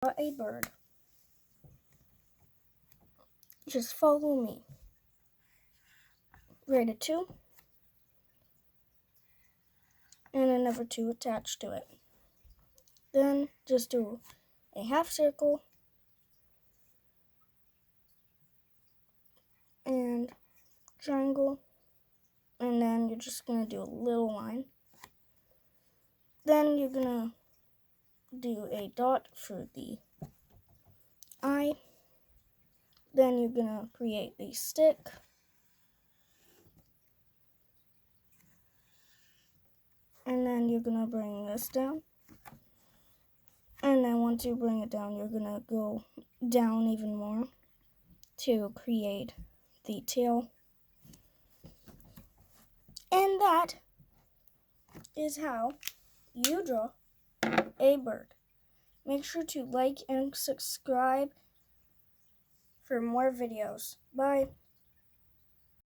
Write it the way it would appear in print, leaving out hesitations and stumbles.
A bird. Just follow me. Write a 2 and another 2 attached to it. Then just do a half circle and triangle, and then you're just going to do a little line. Then you're going to do a dot for the eye. Then you're going to create the stick. And then you're going to bring this down. And then once you bring it down, you're going to go down even more to create the tail. And that is how you draw a bird. Make sure to like and subscribe for more videos. Bye.